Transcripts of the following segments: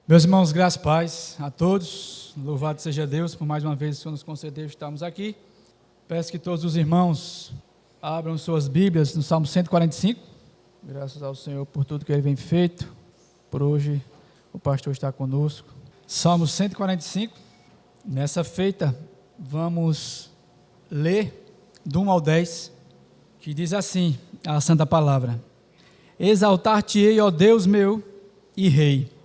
Meus irmãos, graças e paz a todos. Louvado seja Deus por mais uma vez o Senhor nos concedeu estarmos aqui. Peço que todos os irmãos abram suas Bíblias no Salmo 145. Graças ao Senhor por tudo que Ele vem feito. Por hoje o pastor está conosco. Salmo 145. Nessa feita vamos ler do 1 ao 10, que diz assim a Santa Palavra: Exaltar-te-ei, ó Deus meu e Rei.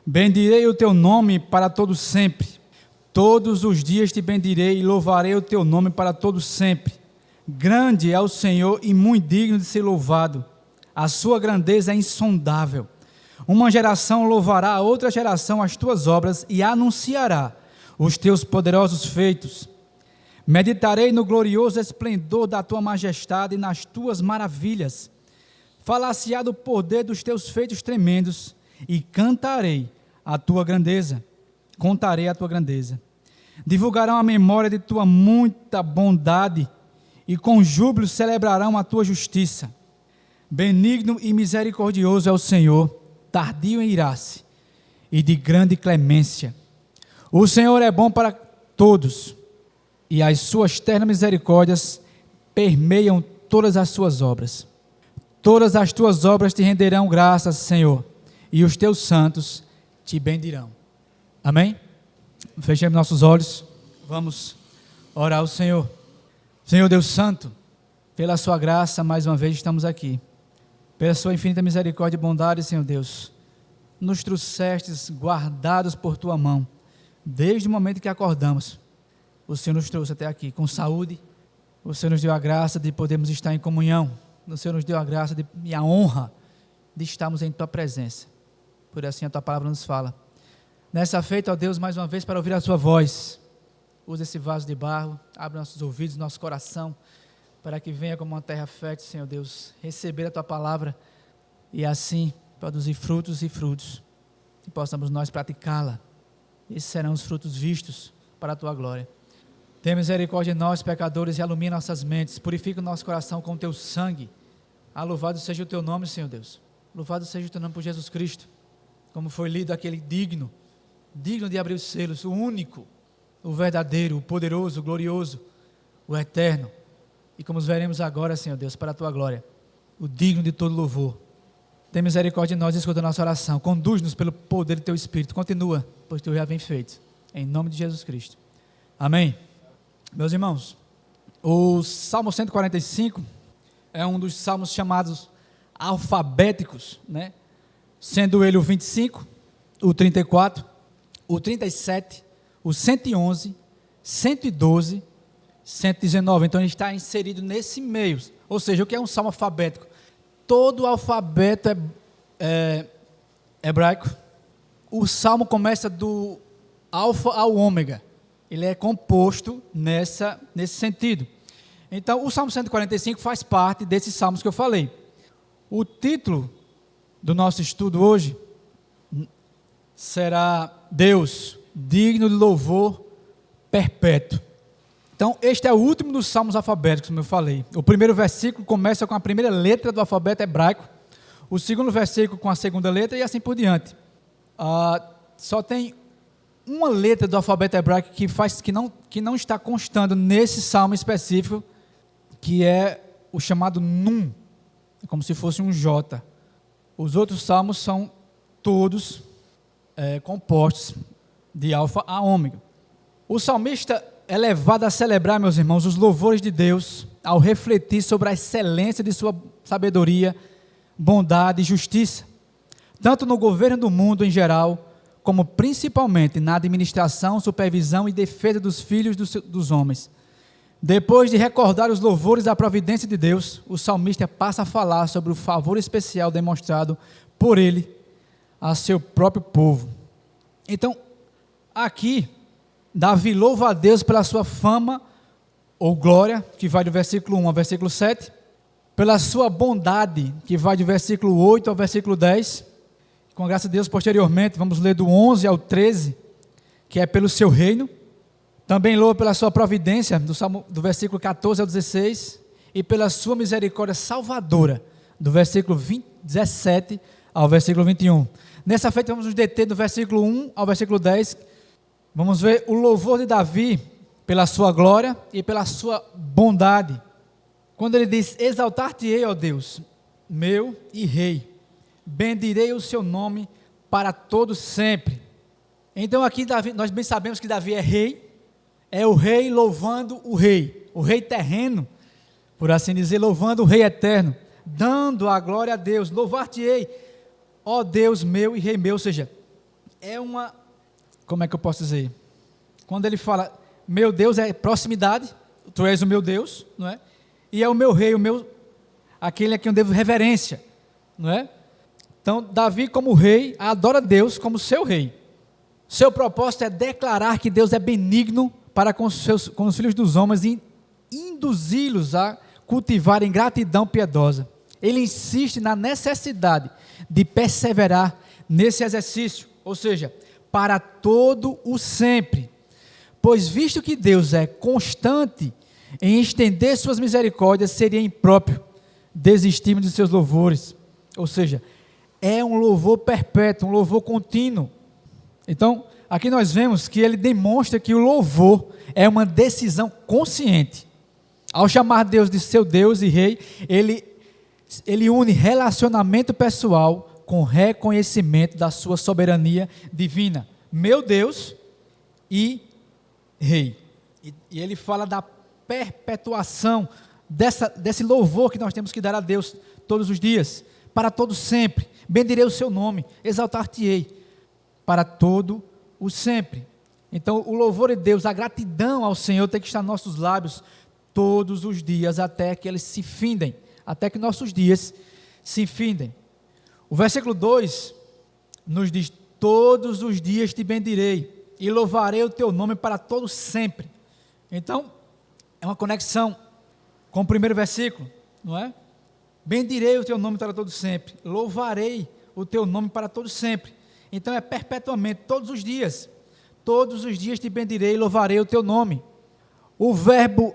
Bendirei o teu nome para todo sempre. Todos os dias te bendirei e louvarei o teu nome para todo sempre. Grande é o Senhor e muito digno de ser louvado. A sua grandeza é insondável. Uma geração louvará a outra geração as tuas obras e anunciará os teus poderosos feitos. Meditarei no glorioso esplendor da tua majestade e nas tuas maravilhas. Falar-se-á do poder dos teus feitos tremendos e cantarei a tua grandeza, contarei a tua grandeza. Divulgarão a memória de tua muita bondade e com júbilo celebrarão a tua justiça. Benigno e misericordioso é o Senhor, tardio em irar-se e de grande clemência. O Senhor é bom para todos e as suas ternas misericórdias permeiam todas as suas obras. Todas as tuas obras te renderão graças, Senhor, e os teus santos te bendirão. Amém? Fechemos nossos olhos, vamos orar ao Senhor. Senhor Deus Santo, pela sua graça, mais uma vez estamos aqui. Pela sua infinita misericórdia e bondade, Senhor Deus, nos trouxestes guardados por tua mão, desde o momento que acordamos. O Senhor nos trouxe até aqui com saúde. O Senhor nos deu a graça de podermos estar em comunhão. O Senhor nos deu a graça e a honra de estarmos em tua presença. Por assim a tua palavra nos fala. Nessa feita, ó Deus, mais uma vez para ouvir a sua voz. Usa esse vaso de barro, abre nossos ouvidos, nosso coração, para que venha como uma terra fértil, Senhor Deus, receber a tua palavra e assim produzir frutos e frutos, e possamos nós praticá-la. Esses serão os frutos vistos para a tua glória. Tenha misericórdia de nós, pecadores, e ilumina nossas mentes, purifica o nosso coração com o teu sangue. Louvado seja o teu nome, Senhor Deus. Louvado seja o teu nome por Jesus Cristo. Como foi lido aquele digno de abrir os selos, o único, o verdadeiro, o poderoso, o glorioso, o eterno. E como os veremos agora, Senhor Deus, para a tua glória, o digno de todo louvor. Tem misericórdia de nós e escuta a nossa oração. Conduz-nos pelo poder do teu Espírito. Continua, pois tu já vem feito. Em nome de Jesus Cristo. Amém. Meus irmãos, o Salmo 145 é um dos salmos chamados alfabéticos, né? Sendo ele o 25, o 34, o 37, o 111, 112, 119. Então ele está inserido nesse meio. Ou seja, o que é um salmo alfabético? Todo o alfabeto hebraico. O salmo começa do alfa ao ômega. Ele é composto nesse sentido. Então, o Salmo 145 faz parte desses salmos que eu falei. O título do nosso estudo hoje será Deus, digno de louvor perpétuo. Então, este é o último dos salmos alfabéticos, como eu falei. O primeiro versículo começa com a primeira letra do alfabeto hebraico, o segundo versículo com a segunda letra e assim por diante. Só tem uma letra do alfabeto hebraico que não está constando nesse salmo específico, que é o chamado Nun, como se fosse um J. Os outros salmos são todos compostos de alfa a ômega. O salmista é levado a celebrar, meus irmãos, os louvores de Deus ao refletir sobre a excelência de sua sabedoria, bondade e justiça, tanto no governo do mundo em geral, como principalmente na administração, supervisão e defesa dos filhos dos homens. Depois de recordar os louvores da providência de Deus, o salmista passa a falar sobre o favor especial demonstrado por ele a seu próprio povo. Então, aqui, Davi louva a Deus pela sua fama ou glória, que vai do versículo 1 ao versículo 7, pela sua bondade, que vai do versículo 8 ao versículo 10, com a graça de Deus, posteriormente, vamos ler do 11 ao 13, que é pelo seu reino. Também louva pela sua providência, do versículo 14 ao 16, e pela sua misericórdia salvadora, do versículo 17 ao versículo 21. Nessa feita vamos nos deter do versículo 1 ao versículo 10. Vamos ver o louvor de Davi pela sua glória e pela sua bondade. Quando ele diz: exaltar-te-ei, ó Deus, meu e rei, bendirei o seu nome para todo sempre. Então aqui Davi, nós bem sabemos que Davi é rei, é o rei louvando o rei terreno, por assim dizer, louvando o rei eterno, dando a glória a Deus. Louvar-te-ei, ó Deus meu e rei meu. Ou seja, é uma, como é que eu posso dizer? Quando ele fala, meu Deus, é proximidade, tu és o meu Deus, não é? E é o meu rei, aquele a quem eu devo reverência, não é? Então, Davi como rei, adora Deus como seu rei. Seu propósito é declarar que Deus é benigno para com os filhos dos homens e induzi-los a cultivarem gratidão piedosa. Ele insiste na necessidade de perseverar nesse exercício, ou seja, para todo o sempre. Pois visto que Deus é constante em estender suas misericórdias, seria impróprio desistirmos de seus louvores. Ou seja, é um louvor perpétuo, um louvor contínuo. Então, aqui nós vemos que ele demonstra que o louvor é uma decisão consciente. Ao chamar Deus de seu Deus e Rei, ele une relacionamento pessoal com reconhecimento da sua soberania divina. Meu Deus e Rei. E ele fala da perpetuação desse louvor que nós temos que dar a Deus todos os dias, para todo sempre. Bendirei o seu nome, exaltar-te-ei para todo o sempre. Então, o louvor de Deus, a gratidão ao Senhor tem que estar nos nossos lábios todos os dias, até que eles se findem, até que nossos dias se findem. O versículo 2 nos diz: todos os dias te bendirei e louvarei o teu nome para todo sempre. Então, é uma conexão com o primeiro versículo, não é? Bendirei o teu nome para todo sempre, louvarei o teu nome para todo sempre. Então é perpetuamente, todos os dias te bendirei e louvarei o teu nome. O verbo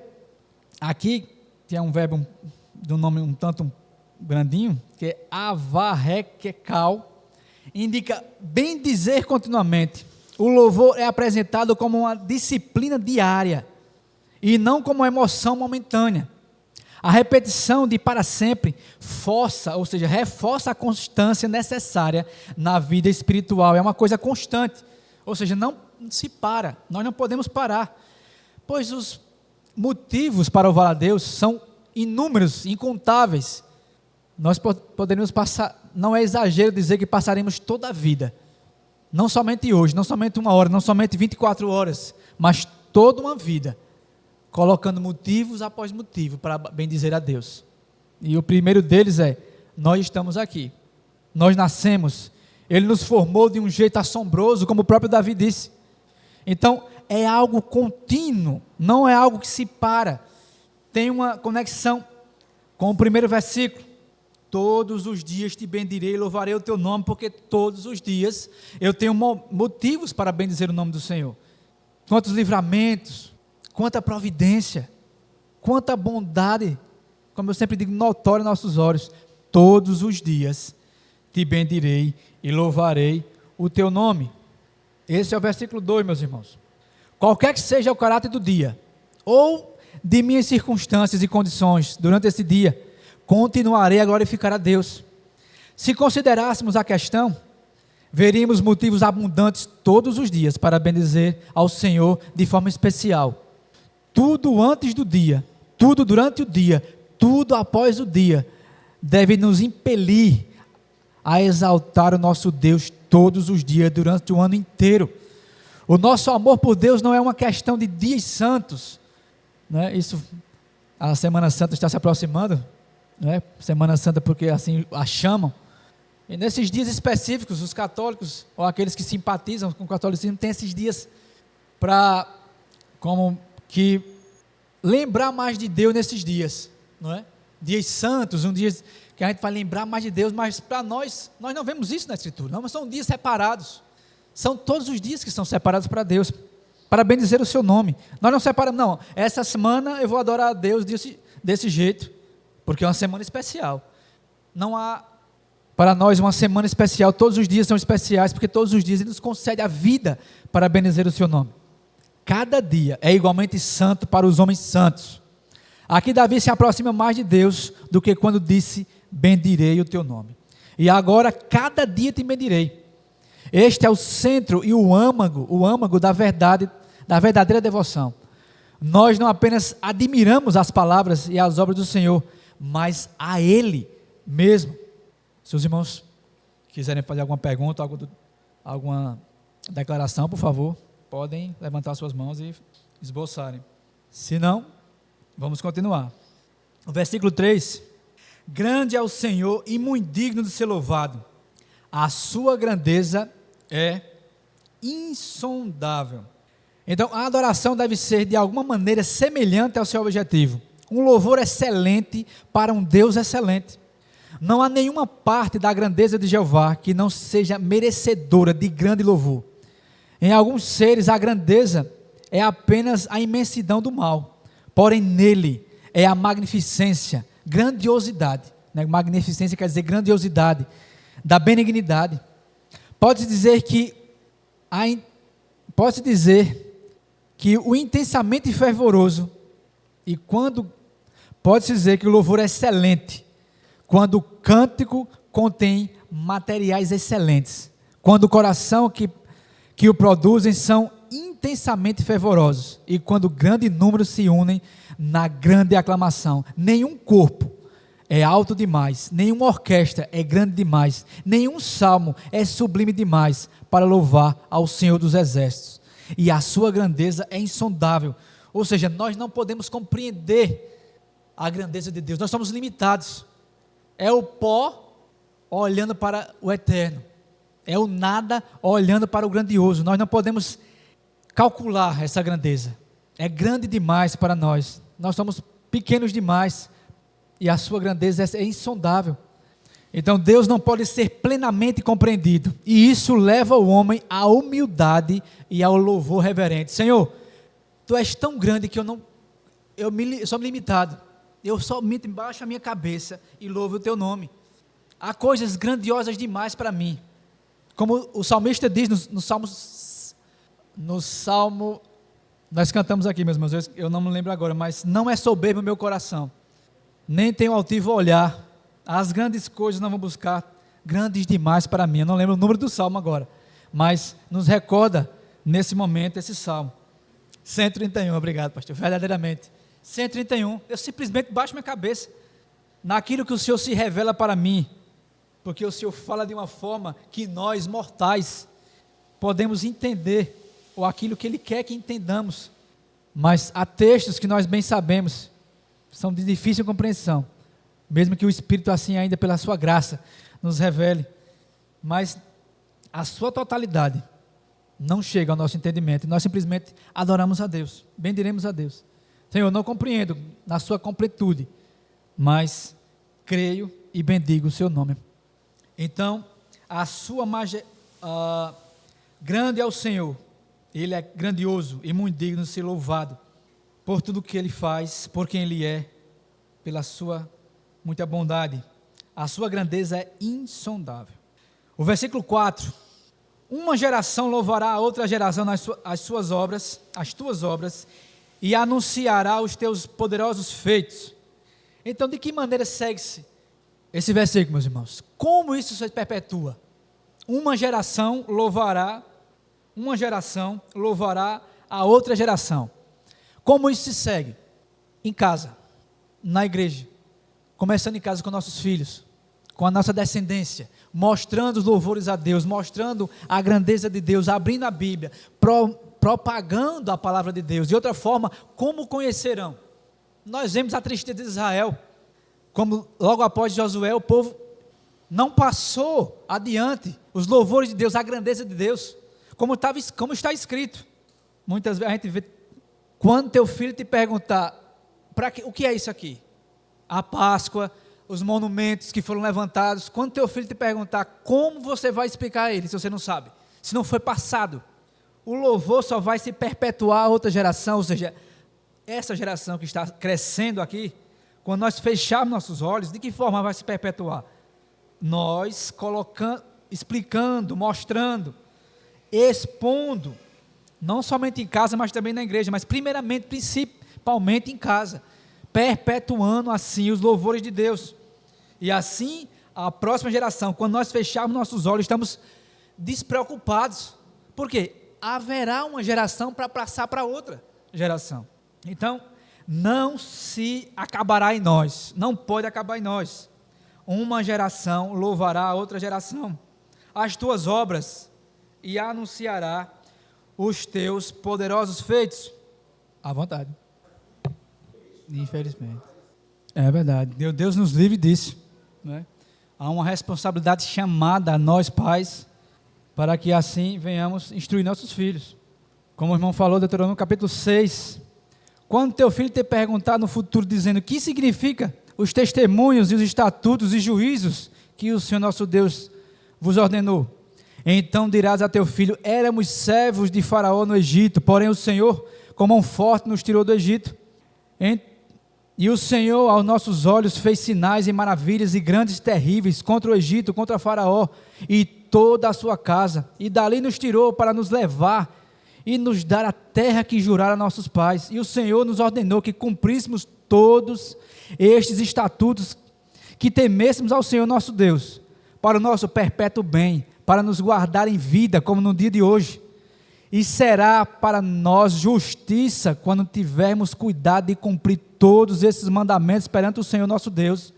aqui, que é um verbo de um nome um tanto grandinho, que é avarrequecal, indica bendizer continuamente. O louvor é apresentado como uma disciplina diária e não como uma emoção momentânea. A repetição de para sempre reforça a constância necessária na vida espiritual. É uma coisa constante, ou seja, não se para, nós não podemos parar, pois os motivos para louvar a Deus são inúmeros, incontáveis. Nós poderíamos passar, não é exagero dizer que passaremos toda a vida, não somente hoje, não somente uma hora, não somente 24 horas, mas toda uma vida, colocando motivos após motivo para bendizer a Deus. E o primeiro deles é: nós estamos aqui, nós nascemos, Ele nos formou de um jeito assombroso, como o próprio Davi disse. Então é algo contínuo, não é algo que se para. Tem uma conexão com o primeiro versículo: todos os dias te bendirei e louvarei o teu nome, porque todos os dias eu tenho motivos para bendizer o nome do Senhor. Quantos livramentos, quanta providência, quanta bondade, como eu sempre digo, notória aos nossos olhos. Todos os dias te bendirei e louvarei o teu nome. Esse é o versículo 2, meus irmãos. Qualquer que seja o caráter do dia, ou de minhas circunstâncias e condições durante esse dia, continuarei a glorificar a Deus. Se considerássemos a questão, veríamos motivos abundantes todos os dias para bendizer ao Senhor de forma especial. Tudo antes do dia, tudo durante o dia, tudo após o dia, deve nos impelir a exaltar o nosso Deus todos os dias, durante o ano inteiro. O nosso amor por Deus não é uma questão de dias santos, né? Isso, a Semana Santa está se aproximando, né? Semana Santa porque assim a chamam, e nesses dias específicos, os católicos, ou aqueles que simpatizam com o catolicismo, têm esses dias para, como que, lembrar mais de Deus nesses dias, não é? Dias santos, um dia que a gente vai lembrar mais de Deus, mas para nós não vemos isso na Escritura, não, mas são dias separados, são todos os dias que são separados para Deus, para bendizer o seu nome. Nós não separamos, não, essa semana eu vou adorar a Deus desse jeito, porque é uma semana especial. Não há Para nós, uma semana especial, todos os dias são especiais, porque todos os dias Ele nos concede a vida para bendizer o seu nome. Cada dia é igualmente santo para os homens santos. Aqui Davi se aproxima mais de Deus do que quando disse, bendirei o teu nome. E agora, cada dia te bendirei. Este é o centro e o âmago da verdade, da verdadeira devoção. Nós não apenas admiramos as palavras e as obras do Senhor, mas a Ele mesmo. Se os irmãos quiserem fazer alguma pergunta, alguma declaração, por favor, podem levantar suas mãos e esboçarem. Se não, vamos continuar. O versículo 3: grande é o Senhor e muito digno de ser louvado. A sua grandeza é insondável. Então, a adoração deve ser de alguma maneira semelhante ao seu objetivo. Um louvor excelente para um Deus excelente. Não há nenhuma parte da grandeza de Jeová que não seja merecedora de grande louvor. Em alguns seres, a grandeza é apenas a imensidão do mal. Porém, nele é a magnificência, grandiosidade. Né? Magnificência quer dizer grandiosidade, da benignidade. Pode-se dizer que o intensamente fervoroso, e quando pode-se dizer que o louvor é excelente, quando o cântico contém materiais excelentes, quando o coração que o produzem são intensamente fervorosos, e quando grande número se unem na grande aclamação. Nenhum corpo é alto demais, nenhuma orquestra é grande demais, nenhum salmo é sublime demais para louvar ao Senhor dos Exércitos. E a sua grandeza é insondável. Ou seja, nós não podemos compreender a grandeza de Deus, nós somos limitados. É o pó olhando para o eterno, é o nada olhando para o grandioso. Nós não podemos calcular essa grandeza, é grande demais para nós, nós somos pequenos demais, e a sua grandeza é insondável. Então Deus não pode ser plenamente compreendido, e isso leva o homem à humildade e ao louvor reverente. Senhor, Tu és tão grande que eu sou limitado, eu somente baixo a minha cabeça e louvo o Teu nome. Há coisas grandiosas demais para mim, como o salmista diz no Salmo, nós cantamos aqui, meus irmãos, eu não me lembro agora, mas não é soberbo o meu coração, nem tenho altivo olhar, as grandes coisas não vão buscar, grandes demais para mim. Eu não lembro o número do salmo agora, mas nos recorda nesse momento esse salmo. 131, obrigado, pastor, verdadeiramente. 131, eu simplesmente baixo minha cabeça naquilo que o Senhor se revela para mim, porque o Senhor fala de uma forma que nós mortais podemos entender, ou aquilo que Ele quer que entendamos, mas há textos que nós bem sabemos, são de difícil compreensão, mesmo que o Espírito assim ainda pela sua graça nos revele, mas a sua totalidade não chega ao nosso entendimento, e nós simplesmente adoramos a Deus, bendiremos a Deus. Senhor, não compreendo na sua completude, mas creio e bendigo o seu nome. Então, grande é o Senhor, Ele é grandioso e muito digno de ser louvado, por tudo que Ele faz, por quem Ele é, pela sua muita bondade. A sua grandeza é insondável. O versículo 4: uma geração louvará a outra geração as suas obras, as tuas obras, e anunciará os teus poderosos feitos. Então, de que maneira segue-se esse versículo, meus irmãos? Como isso se perpetua? Uma geração louvará a outra geração. Como isso se segue? Em casa, na igreja, começando em casa com nossos filhos, com a nossa descendência, mostrando os louvores a Deus, mostrando a grandeza de Deus, abrindo a Bíblia, propagando a palavra de Deus. De outra forma, como conhecerão? Nós vemos a tristeza de Israel, como logo após Josué, o povo não passou adiante os louvores de Deus, a grandeza de Deus, como está escrito. Muitas vezes a gente vê, quando teu filho te perguntar, o que é isso aqui? A Páscoa, os monumentos que foram levantados, quando teu filho te perguntar, como você vai explicar a ele, se você não sabe, se não foi passado? O louvor só vai se perpetuar a outra geração, ou seja, essa geração que está crescendo aqui, quando nós fecharmos nossos olhos, de que forma vai se perpetuar? nós colocando, explicando, mostrando, expondo, não somente em casa, mas também na igreja, mas primeiramente, principalmente em casa, perpetuando assim os louvores de Deus. E assim, a próxima geração, quando nós fecharmos nossos olhos, estamos despreocupados, porque haverá uma geração para passar para outra geração. Então, não se acabará em nós, não pode acabar em nós. Uma geração louvará a outra geração as tuas obras e anunciará os teus poderosos feitos. À vontade. Infelizmente. É verdade. Deus nos livre disso, né? Há uma responsabilidade chamada a nós pais, para que assim venhamos instruir nossos filhos. Como o irmão falou, Deuteronômio capítulo 6. Quando teu filho te perguntar no futuro, dizendo: o que significa os testemunhos e os estatutos e juízos que o Senhor nosso Deus vos ordenou? Então dirás a teu filho: éramos servos de Faraó no Egito, porém o Senhor, com mão forte, nos tirou do Egito. E o Senhor, aos nossos olhos, fez sinais e maravilhas e grandes e terríveis contra o Egito, contra Faraó e toda a sua casa. E dali nos tirou para nos levar e nos dar a terra que jurara a nossos pais. E o Senhor nos ordenou que cumpríssemos todos estes estatutos, que temêssemos ao Senhor nosso Deus, para o nosso perpétuo bem, para nos guardar em vida, como no dia de hoje. E será para nós justiça, quando tivermos cuidado de cumprir todos esses mandamentos perante o Senhor nosso Deus,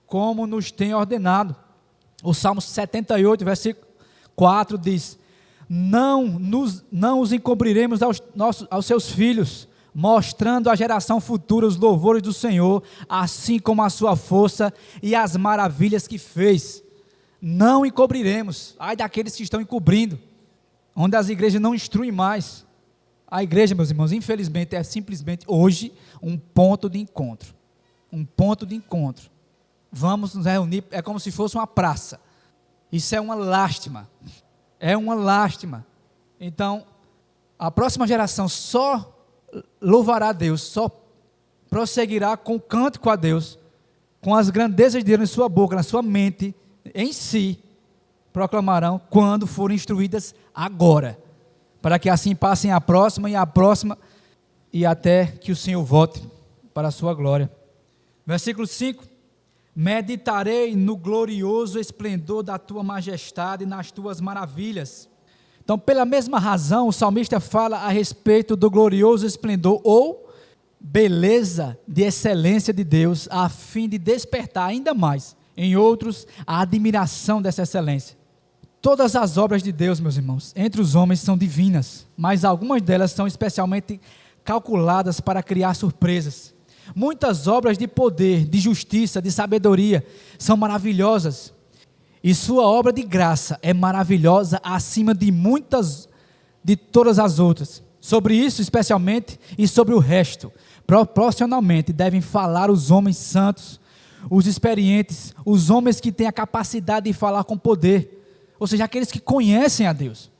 como nos tem ordenado. O Salmo 78, versículo 4 diz: não os encobriremos aos seus filhos, mostrando à geração futura os louvores do Senhor, assim como a sua força e as maravilhas que fez. Não encobriremos. Ai daqueles que estão encobrindo, onde as igrejas não instruem mais. A igreja, meus irmãos, infelizmente, é simplesmente hoje um ponto de encontro. Um ponto de encontro. Vamos nos reunir, é como se fosse uma praça. Isso é uma lástima. É uma lástima. Então, a próxima geração só louvará a Deus, só prosseguirá com o cântico a Deus, com as grandezas de Deus em sua boca, na sua mente, em si, proclamarão quando forem instruídas agora, para que assim passem a próxima e até que o Senhor volte para a sua glória. Versículo 5: meditarei no glorioso esplendor da tua majestade e nas tuas maravilhas. Então, pela mesma razão, o salmista fala a respeito do glorioso esplendor ou beleza de excelência de Deus, a fim de despertar ainda mais em outros a admiração dessa excelência. Todas as obras de Deus, meus irmãos, entre os homens são divinas, mas algumas delas são especialmente calculadas para criar surpresas. Muitas obras de poder, de justiça, de sabedoria são maravilhosas, e sua obra de graça é maravilhosa acima de todas as outras. Sobre isso especialmente e sobre o resto, proporcionalmente devem falar os homens santos, os experientes, os homens que têm a capacidade de falar com poder, ou seja, aqueles que conhecem a Deus.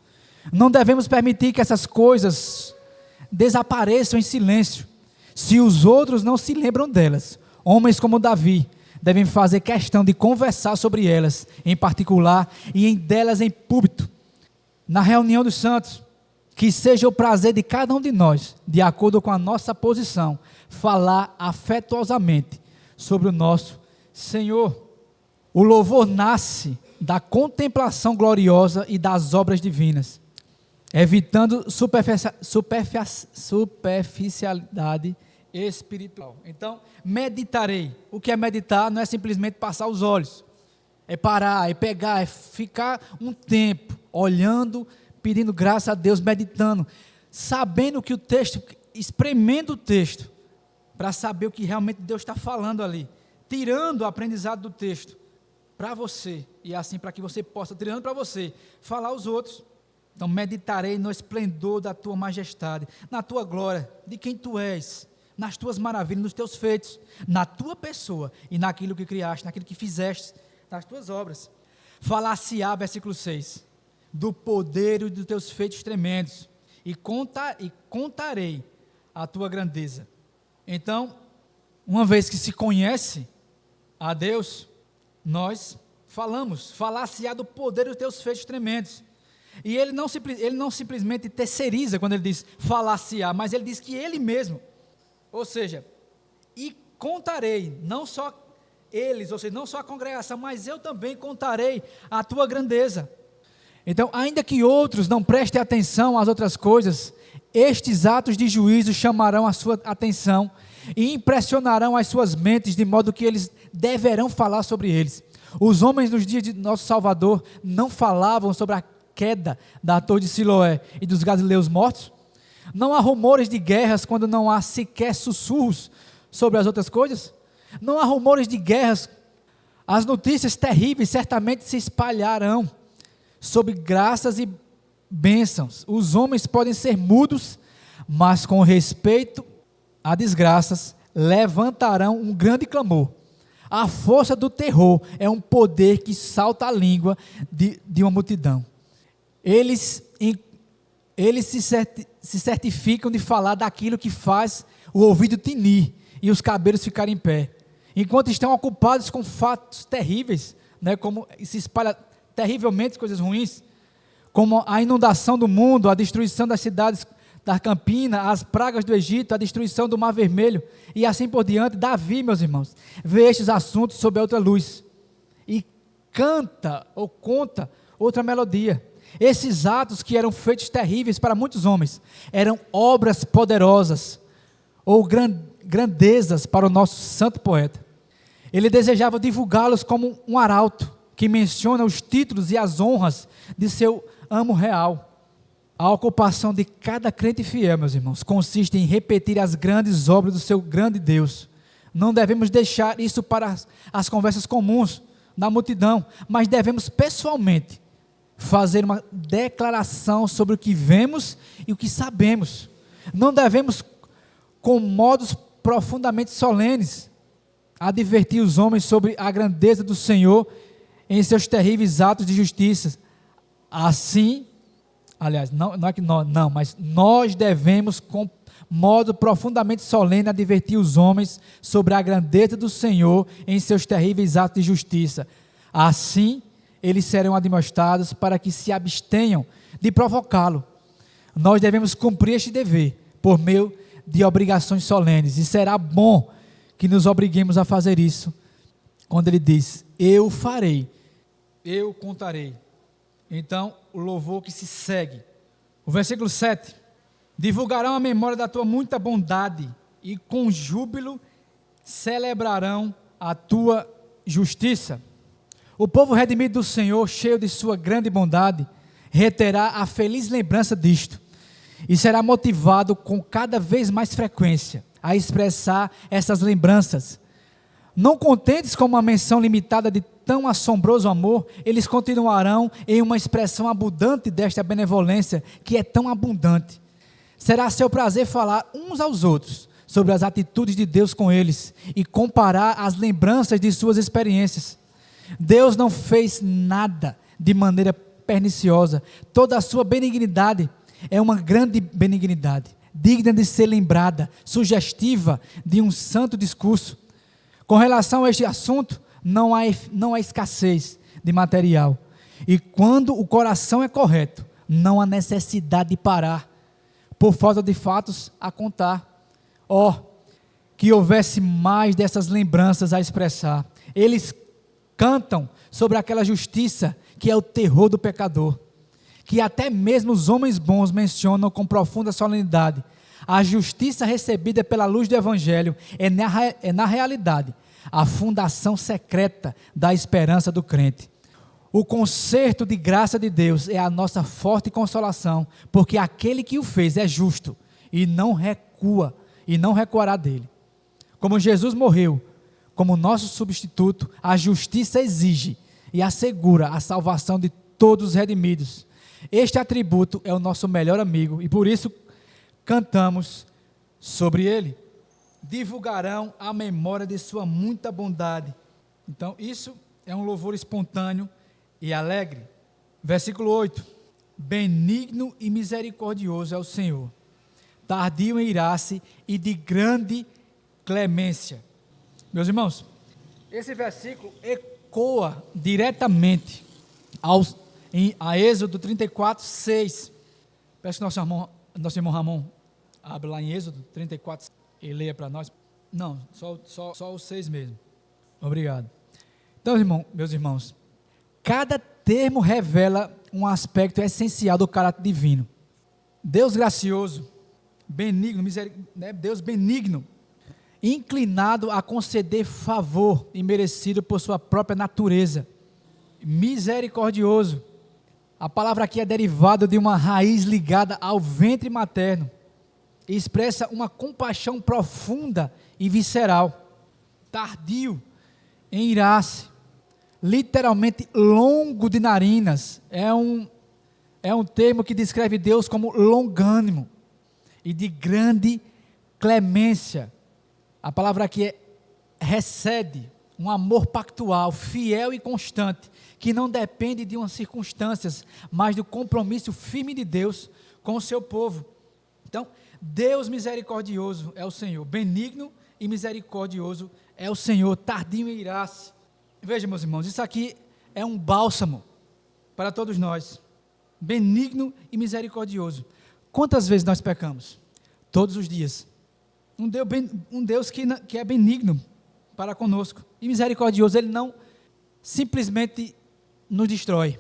Não devemos permitir que essas coisas desapareçam em silêncio, se os outros não se lembram delas. Homens como Davi devem fazer questão de conversar sobre elas, em particular, e delas em púlpito, na reunião dos santos. Que seja o prazer de cada um de nós, de acordo com a nossa posição, falar afetuosamente sobre o nosso Senhor. O louvor nasce da contemplação gloriosa e das obras divinas, evitando superficialidade espiritual. Então, meditarei. O que é meditar? Não é simplesmente passar os olhos, é parar, é pegar, é ficar um tempo olhando, pedindo graça a Deus, meditando, sabendo que o texto, espremendo o texto, para saber o que realmente Deus está falando ali, tirando o aprendizado do texto para você, e assim para que você possa, tirando para você, falar aos outros. Então, meditarei no esplendor da tua majestade, na tua glória, de quem tu és, nas tuas maravilhas, nos teus feitos, na tua pessoa e naquilo que criaste, naquilo que fizeste, nas tuas obras. Falar-se-á, versículo 6, do poder e dos teus feitos tremendos, e contarei a tua grandeza. Então, uma vez que se conhece a Deus, nós falar-se-á do poder dos teus feitos tremendos. E ele não simplesmente terceiriza quando ele diz falar-se-á, mas ele diz que ele mesmo, ou seja, e contarei, não só eles, ou seja, não só a congregação, mas eu também contarei a tua grandeza. Então, ainda que outros não prestem atenção às outras coisas, estes atos de juízo chamarão a sua atenção e impressionarão as suas mentes, de modo que eles deverão falar sobre eles. Os homens nos dias de nosso Salvador não falavam sobre a queda da torre de Siloé e dos galileus mortos? Não há rumores de guerras quando não há sequer sussurros sobre as outras coisas? Não há rumores de guerras? As notícias terríveis certamente se espalharão sobre graças e bênçãos. Os homens podem ser mudos, mas com respeito a desgraças, levantarão um grande clamor. A força do terror é um poder que salta a língua de uma multidão. Eles se certificam de falar daquilo que faz o ouvido tinir e os cabelos ficarem em pé, enquanto estão ocupados com fatos terríveis, né, como se espalha terrivelmente coisas ruins, como a inundação do mundo, a destruição das cidades da Campina, as pragas do Egito, a destruição do Mar Vermelho e assim por diante. Davi, meus irmãos, vê estes assuntos sob outra luz e canta ou conta outra melodia. Esses atos que eram feitos terríveis para muitos homens, eram obras poderosas ou grandezas para o nosso santo poeta. Ele desejava divulgá-los como um arauto, que menciona os títulos e as honras de seu amo real. A ocupação de cada crente fiel, meus irmãos, consiste em repetir as grandes obras do seu grande Deus. Não devemos deixar isso para as conversas comuns na multidão, mas devemos pessoalmente fazer uma declaração sobre o que vemos e o que sabemos. Não devemos, com modos profundamente solenes, advertir os homens sobre a grandeza do Senhor em seus terríveis atos de justiça. Assim, aliás, não é que nós, não, mas nós devemos, com modo profundamente solene, advertir os homens sobre a grandeza do Senhor em seus terríveis atos de justiça. Assim, eles serão admoestados para que se abstenham de provocá-lo. Nós devemos cumprir este dever por meio de obrigações solenes, e será bom que nos obriguemos a fazer isso, quando ele diz, eu farei, eu contarei. Então, o louvor que se segue, o versículo 7, divulgarão a memória da tua muita bondade, e com júbilo celebrarão a tua justiça. O povo redimido do Senhor, cheio de sua grande bondade, reterá a feliz lembrança disto, e será motivado com cada vez mais frequência a expressar essas lembranças. Não contentes com uma menção limitada de tão assombroso amor, eles continuarão em uma expressão abundante desta benevolência, que é tão abundante. Será seu prazer falar uns aos outros sobre as atitudes de Deus com eles e comparar as lembranças de suas experiências. Deus não fez nada de maneira perniciosa. Toda a sua benignidade é uma grande benignidade, digna de ser lembrada, sugestiva de um santo discurso. Com relação a este assunto, não há escassez de material. E quando o coração é correto, não há necessidade de parar, por falta de fatos a contar. Que houvesse mais dessas lembranças a expressar. Eles cantam sobre aquela justiça que é o terror do pecador, que até mesmo os homens bons mencionam com profunda solenidade. A justiça recebida pela luz do Evangelho é na realidade a fundação secreta da esperança do crente. O concerto de graça de Deus é a nossa forte consolação, porque aquele que o fez é justo e não recua, e não recuará dele. Como Jesus morreu como nosso substituto, a justiça exige e assegura a salvação de todos os redimidos. Este atributo é o nosso melhor amigo e por isso cantamos sobre ele. Divulgarão a memória de sua muita bondade. Então isso é um louvor espontâneo e alegre. Versículo 8. Benigno e misericordioso é o Senhor, tardio em irar-se e de grande clemência. Meus irmãos, esse versículo ecoa diretamente a Êxodo 34, 6. Peço que nosso irmão Ramon abra lá em Êxodo 34 e leia para nós. Não, só o 6 mesmo. Obrigado. Então, meus irmãos, cada termo revela um aspecto essencial do caráter divino. Deus gracioso, benigno, Deus benigno, inclinado a conceder favor imerecido por sua própria natureza. Misericordioso. A palavra aqui é derivada de uma raiz ligada ao ventre materno e expressa uma compaixão profunda e visceral. Tardio em irar-se, literalmente longo de narinas, é um termo que descreve Deus como longânimo e de grande clemência. A palavra aqui é recede, um amor pactual, fiel e constante, que não depende de umas circunstâncias, mas do compromisso firme de Deus com o seu povo. Então, Deus misericordioso é o Senhor, benigno e misericordioso é o Senhor, tardio em irar-se. Veja, meus irmãos, isso aqui é um bálsamo para todos nós, benigno e misericordioso. Quantas vezes nós pecamos? Todos os dias. Um Deus que é benigno para conosco e misericordioso, Ele não simplesmente nos destrói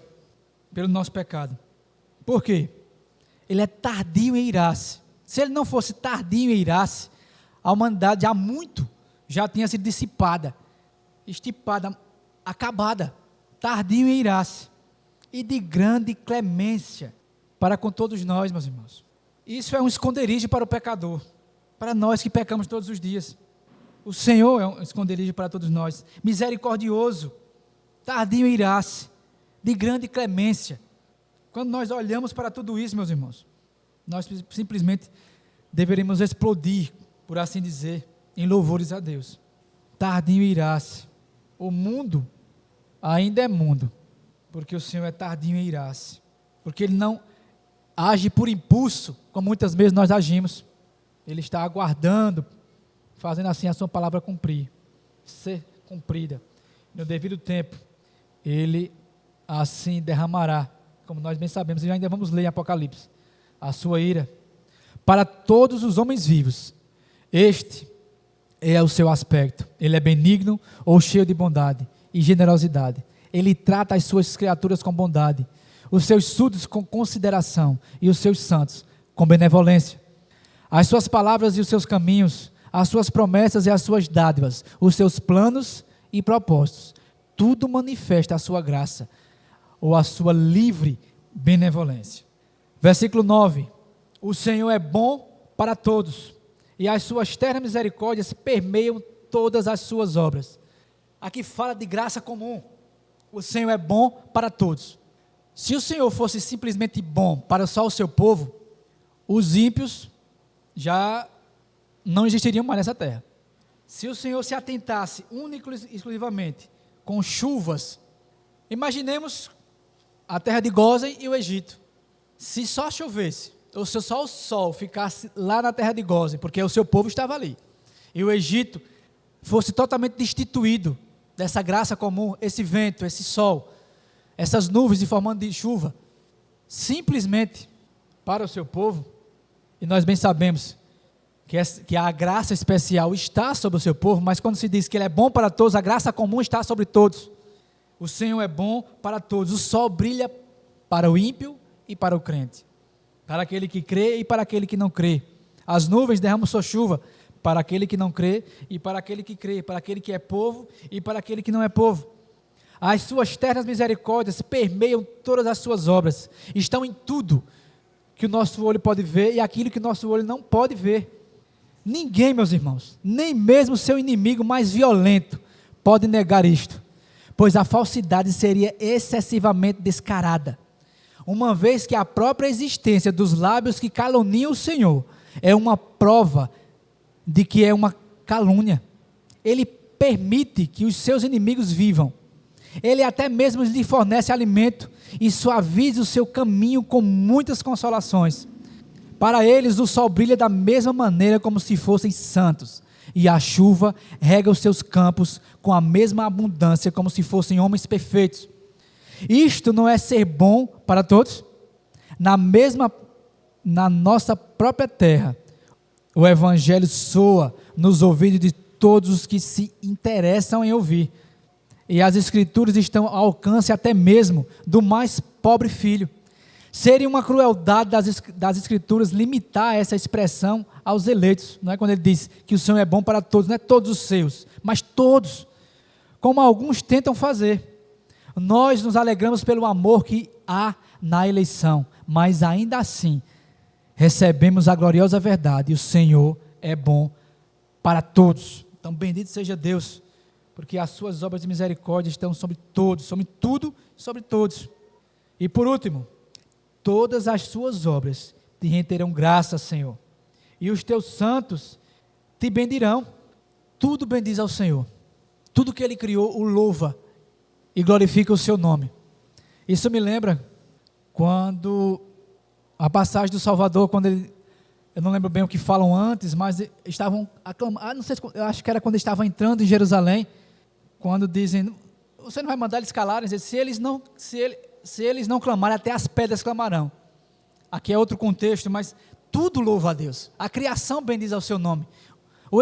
pelo nosso pecado. Por quê? Ele é tardio em irar-se. Se Ele não fosse tardio em irar-se, a humanidade já tinha sido dissipada, estipada, acabada. Tardio em irar-se e de grande clemência para com todos nós, meus irmãos. Isso é um esconderijo para o pecador, para nós que pecamos todos os dias. O Senhor é um esconderijo para todos nós, misericordioso, tardio em irar-se, de grande clemência. Quando nós olhamos para tudo isso, meus irmãos, nós simplesmente deveríamos explodir, por assim dizer, em louvores a Deus. Tardio em irar-se. O mundo ainda é mundo, porque o Senhor é tardio em irar-se, porque Ele não age por impulso, como muitas vezes nós agimos. Ele está aguardando, fazendo assim a sua palavra ser cumprida. No devido tempo, Ele assim derramará, como nós bem sabemos, e ainda vamos ler em Apocalipse, a sua ira para todos os homens vivos. Este é o seu aspecto. Ele é benigno ou cheio de bondade e generosidade. Ele trata as suas criaturas com bondade, os seus súditos com consideração e os seus santos com benevolência. As suas palavras e os seus caminhos, as suas promessas e as suas dádivas, os seus planos e propósitos, tudo manifesta a sua graça ou a sua livre benevolência. Versículo 9: o Senhor é bom para todos, e as suas ternas misericórdias permeiam todas as suas obras. Aqui fala de graça comum. O Senhor é bom para todos. Se o Senhor fosse simplesmente bom para só o seu povo, os ímpios já não existiriam mais nessa terra. Se o Senhor se atentasse único e exclusivamente com chuvas, imaginemos a terra de Gósen e o Egito. Se só chovesse, ou se só o sol ficasse lá na terra de Gósen, porque o seu povo estava ali, e o Egito fosse totalmente destituído dessa graça comum, esse vento, esse sol, essas nuvens em forma de chuva, simplesmente para o seu povo, e nós bem sabemos que a graça especial está sobre o seu povo, mas quando se diz que Ele é bom para todos, a graça comum está sobre todos. O Senhor é bom para todos. O sol brilha para o ímpio e para o crente, para aquele que crê e para aquele que não crê. As nuvens derramam sua chuva para aquele que não crê e para aquele que crê, para aquele que é povo e para aquele que não é povo. As suas ternas misericórdias permeiam todas as suas obras, estão em tudo que o nosso olho pode ver e aquilo que o nosso olho não pode ver. Ninguém, meus irmãos, nem mesmo o seu inimigo mais violento pode negar isto, pois a falsidade seria excessivamente descarada, uma vez que a própria existência dos lábios que caluniam o Senhor é uma prova de que é uma calúnia. Ele permite que os seus inimigos vivam. Ele até mesmo lhe fornece alimento e suaviza o seu caminho com muitas consolações. Para eles o sol brilha da mesma maneira como se fossem santos. e a chuva rega os seus campos com a mesma abundância, como se fossem homens perfeitos. Isto não é ser bom para todos? Na nossa própria terra, o evangelho soa nos ouvidos de todos os que se interessam em ouvir. E as escrituras estão ao alcance até mesmo do mais pobre filho. Seria uma crueldade das escrituras limitar essa expressão aos eleitos. Não é quando ele diz que o Senhor é bom para todos, não é todos os seus, mas todos, como alguns tentam fazer. Nós nos alegramos pelo amor que há na eleição, mas ainda assim recebemos a gloriosa verdade, e o Senhor é bom para todos. Então bendito seja Deus, porque as suas obras de misericórdia estão sobre todos, sobre tudo, sobre todos. E por último, todas as suas obras te renderão graças, Senhor, e os teus santos te bendirão. Tudo bendiz ao Senhor, tudo que Ele criou o louva e glorifica o seu nome. Isso me lembra quando a passagem do Salvador, quando ele, eu não lembro bem o que falam antes, mas estavam aclamando, não sei, eu acho que era quando estavam entrando em Jerusalém, quando dizem, você não vai mandar eles calarem, se eles não clamarem, até as pedras clamarão. Aqui é outro contexto, mas tudo louva a Deus, a criação bendiz ao seu nome, o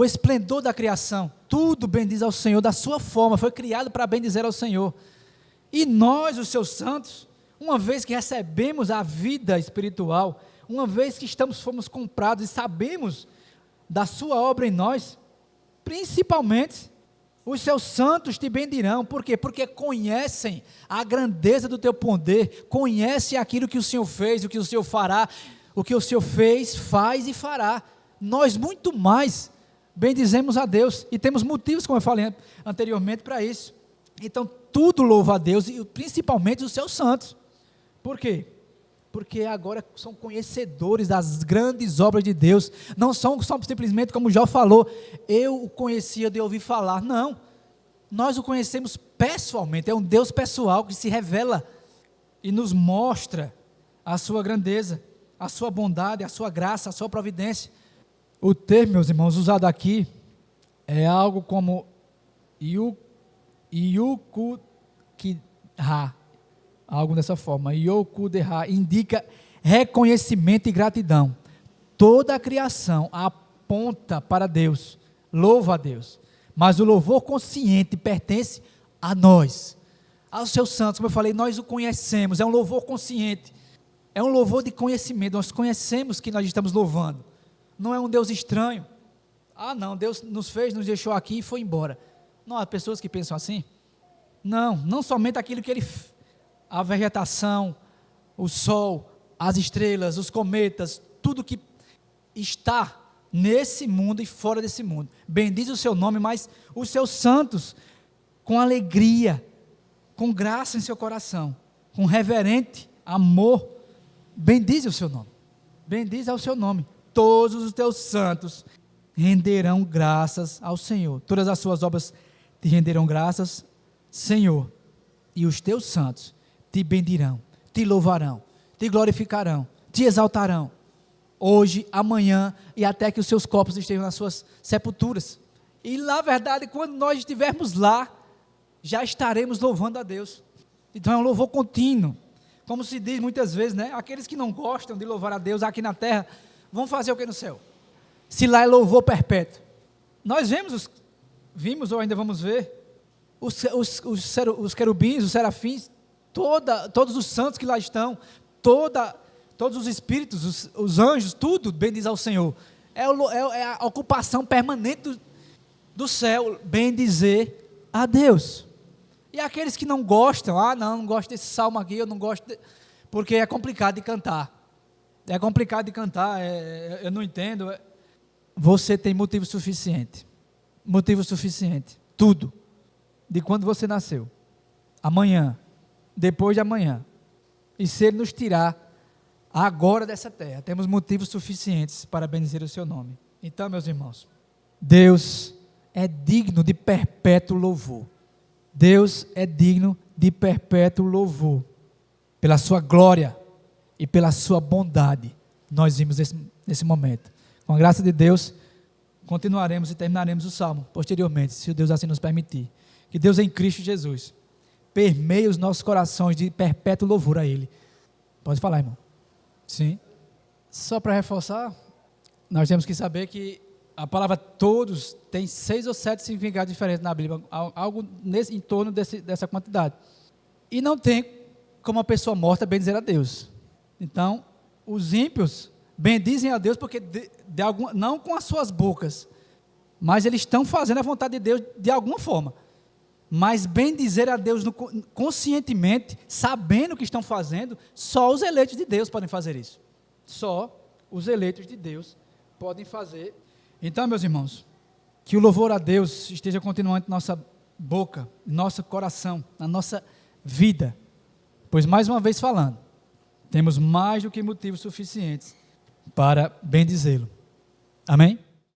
esplendor da criação, tudo bendiz ao Senhor, da sua forma, foi criado para bendizer ao Senhor. E nós, os seus santos, uma vez que recebemos a vida espiritual, uma vez que fomos comprados e sabemos da sua obra em nós, principalmente, os seus santos te bendirão. Por quê? Porque conhecem a grandeza do teu poder, conhecem aquilo que o Senhor fez, o que o Senhor fará, o que o Senhor fez, faz e fará. Nós muito mais bendizemos a Deus, e temos motivos, como eu falei anteriormente, para isso. Então tudo louva a Deus, e principalmente os seus santos. Por quê? Porque agora são conhecedores das grandes obras de Deus, não são simplesmente como Jó falou, eu o conhecia de ouvir falar. Não, nós o conhecemos pessoalmente, é um Deus pessoal que se revela e nos mostra a sua grandeza, a sua bondade, a sua graça, a sua providência. O termo, meus irmãos, usado aqui é algo como Yukudha, algo dessa forma. Yokudha indica reconhecimento e gratidão. Toda a criação aponta para Deus, louva a Deus, mas o louvor consciente pertence a nós, aos seus santos. Como eu falei, nós o conhecemos, é um louvor consciente, é um louvor de conhecimento, nós conhecemos que nós estamos louvando, não é um Deus estranho. Não, Deus nos fez, nos deixou aqui e foi embora. Não, há pessoas que pensam assim. Não somente aquilo que Ele, a vegetação, o sol, as estrelas, os cometas, tudo que está nesse mundo e fora desse mundo, bendiz o seu nome, mas os seus santos, com alegria, com graça em seu coração, com reverente amor, bendiz o seu nome, bendiz ao seu nome. Todos os teus santos renderão graças ao Senhor, todas as suas obras te renderão graças, Senhor, e os teus santos te bendirão, te louvarão, te glorificarão, te exaltarão, hoje, amanhã e até que os seus corpos estejam nas suas sepulturas. E na verdade, quando nós estivermos lá, já estaremos louvando a Deus. Então é um louvor contínuo, como se diz muitas vezes, né? Aqueles que não gostam de louvar a Deus aqui na terra, vão fazer o que no céu? Se lá é louvor perpétuo. Nós vimos ou ainda vamos ver, os querubins, os serafins, todos os santos que lá estão, todos os espíritos, os anjos, tudo bendiz ao Senhor. É a ocupação permanente do céu, bendizer a Deus. E aqueles que não gostam, não gosto desse salmo aqui, eu não gosto, porque é complicado de cantar. Eu não entendo. Você tem motivo suficiente, tudo, de quando você nasceu, amanhã, depois de amanhã, e se Ele nos tirar agora dessa terra, temos motivos suficientes para bendizer o seu nome. Então, meus irmãos, Deus é digno de perpétuo louvor. Deus é digno de perpétuo louvor, pela sua glória e pela sua bondade. Nós vimos nesse momento, com a graça de Deus, continuaremos e terminaremos o salmo posteriormente, se Deus assim nos permitir. Que Deus em Cristo Jesus permeie os nossos corações de perpétuo louvor a Ele. Pode falar, irmão. Sim. Só para reforçar, nós temos que saber que a palavra todos tem 6 ou 7 significados diferentes na Bíblia, algo em torno dessa quantidade. E não tem como uma pessoa morta bendizer a Deus. Então, os ímpios bendizem a Deus porque não com as suas bocas, mas eles estão fazendo a vontade de Deus de alguma forma. Mas bendizer a Deus conscientemente, sabendo o que estão fazendo, só os eleitos de Deus podem fazer isso. Só os eleitos de Deus podem fazer. Então, meus irmãos, que o louvor a Deus esteja continuamente na nossa boca, no nosso coração, na nossa vida. Pois, mais uma vez falando, temos mais do que motivos suficientes para bendizê-lo. Amém?